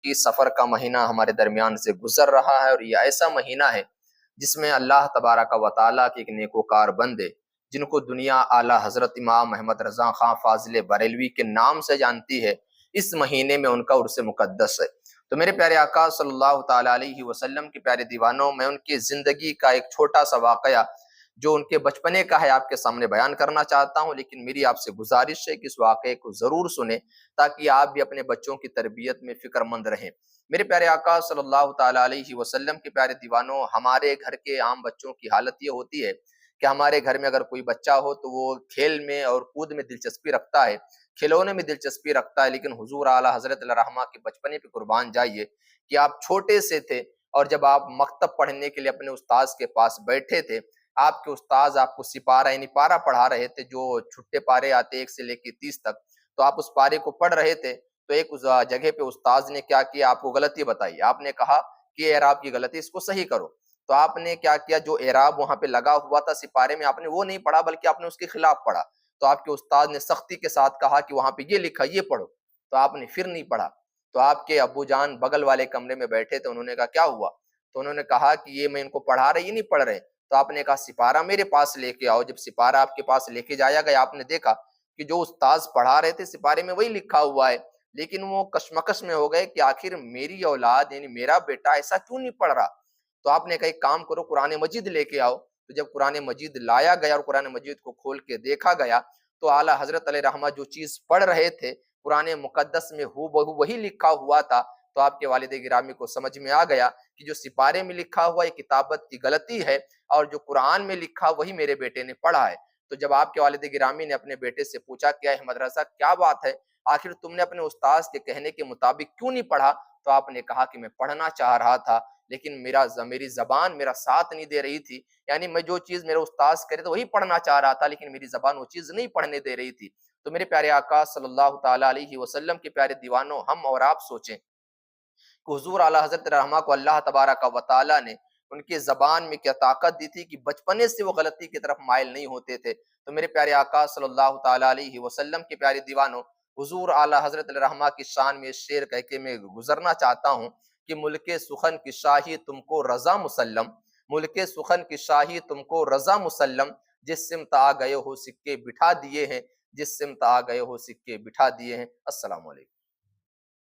کی سفر کا مہینہ ہمارے درمیان سے گزر رہا ہے، اور یہ ایسا مہینہ ہے جس میں اللہ تبارک و تعالیٰ کے ایک نیکوکار بندے جن کو دنیا اعلیٰ حضرت امام محمد رضا خان فاضل بریلوی کے نام سے جانتی ہے، اس مہینے میں ان کا عرس مقدس ہے۔ تو میرے پیارے آقا صلی اللہ تعالیٰ علیہ وسلم کے پیارے دیوانوں، میں ان کی زندگی کا ایک چھوٹا سا واقعہ جو ان کے بچپنے کا ہے آپ کے سامنے بیان کرنا چاہتا ہوں، لیکن میری آپ سے گزارش ہے کہ اس واقعے کو ضرور سنیں تاکہ آپ بھی اپنے بچوں کی تربیت میں فکر مند رہیں۔ میرے پیارے آقا صلی اللہ تعالیٰ علیہ وسلم کے پیارے دیوانوں، ہمارے گھر کے عام بچوں کی حالت یہ ہوتی ہے کہ ہمارے گھر میں اگر کوئی بچہ ہو تو وہ کھیل میں اور کود میں دلچسپی رکھتا ہے، کھلونے میں دلچسپی رکھتا ہے، لیکن حضور اعلیٰ حضرت علیہ رحمہ کے بچپنے پہ قربان جائیے کہ آپ چھوٹے سے تھے، اور جب آپ مکتب پڑھنے کے لیے اپنے استاذ کے پاس بیٹھے تھے، آپ کے استاذ آپ کو سپارہ یعنی پارہ پڑھا رہے تھے، جو چھٹے پارے آتے 1 سے لے کے 30 تک، تو آپ اس پارے کو پڑھ رہے تھے، تو ایک جگہ پہ استاذ نے کیا کیا، آپ کو غلطی بتائی، آپ نے کہا کہ اعراب کی غلطی، اس کو صحیح کرو۔ تو آپ نے کیا کیا، جو اعراب وہاں پہ لگا ہوا تھا سپارے میں، آپ نے وہ نہیں پڑھا بلکہ آپ نے اس کے خلاف پڑھا۔ تو آپ کے استاد نے سختی کے ساتھ کہا کہ وہاں پہ یہ لکھا، یہ پڑھو، تو آپ نے پھر نہیں پڑھا۔ تو آپ کے ابو جان بغل والے کمرے میں بیٹھے تھے، انہوں نے کہا کیا ہوا؟ تو انہوں نے کہا کہ یہ میں ان کو پڑھا رہے، یہ نہیں پڑھ رہے۔ تو آپ نے کہا سپارہ میرے پاس لے کے آؤ۔ جب سپارہ آپ کے پاس لے کے جایا گیا، آپ نے دیکھا کہ جو استاذ پڑھا رہے تھے سپارے میں وہی لکھا ہوا ہے، لیکن وہ کشمکش میں ہو گئے کہ آخر میری اولاد یعنی میرا بیٹا ایسا کیوں نہیں پڑھ رہا؟ تو آپ نے کہا ایک کام کرو، قرآن مجید لے کے آؤ۔ تو جب قرآن مجید لایا گیا اور قرآن مجید کو کھول کے دیکھا گیا، تو اعلیٰ حضرت علیہ رحمہ جو چیز پڑھ رہے تھے قرآن مقدس میں ہو بہو وہی لکھا ہوا تھا۔ تو آپ کے والد گرامی کو سمجھ میں آ گیا کہ جو سپارے میں لکھا ہوا یہ کتابت کی غلطی ہے، اور جو قرآن میں لکھا وہی میرے بیٹے نے پڑھا ہے۔ تو جب آپ کے والد گرامی نے اپنے بیٹے سے پوچھا کہ احمد رضا کیا بات ہے، آخر تم نے اپنے استاذ کے کہنے کے مطابق کیوں نہیں پڑھا؟ تو آپ نے کہا کہ میں پڑھنا چاہ رہا تھا، لیکن میری زبان میرا ساتھ نہیں دے رہی تھی، یعنی میں جو چیز میرے استاذ کرے تو وہی پڑھنا چاہ رہا تھا، لیکن میری زبان وہ چیز نہیں پڑھنے دے رہی تھی۔ تو میرے پیارے آقا صلی اللہ تعالیٰ علیہ وسلم کے پیارے دیوانوں، ہم اور آپ سوچیں کہ حضور اعلیٰ حضرت رحمہ کو اللہ تبارک و تعالیٰ نے ان کی زبان میں کیا طاقت دی تھی کہ بچپنے سے وہ غلطی کی طرف مائل نہیں ہوتے تھے۔ تو میرے پیارے آقا صلی اللہ تعالیٰ علیہ وسلم کے پیارے دیوانوں، حضور اعلیٰ حضرت رحمہ کی شان میں اس شعر کہہ کے میں گزرنا چاہتا ہوں کہ ملک سخن کی شاہی تم کو رضا مسلم، ملک سخن کی شاہی تم کو رضا مسلم، جس سمت آ گئے ہو سکے بٹھا دیے ہیں، جس سمت آ گئے ہو سکے بٹھا دیے ہیں۔ السلام علیکم۔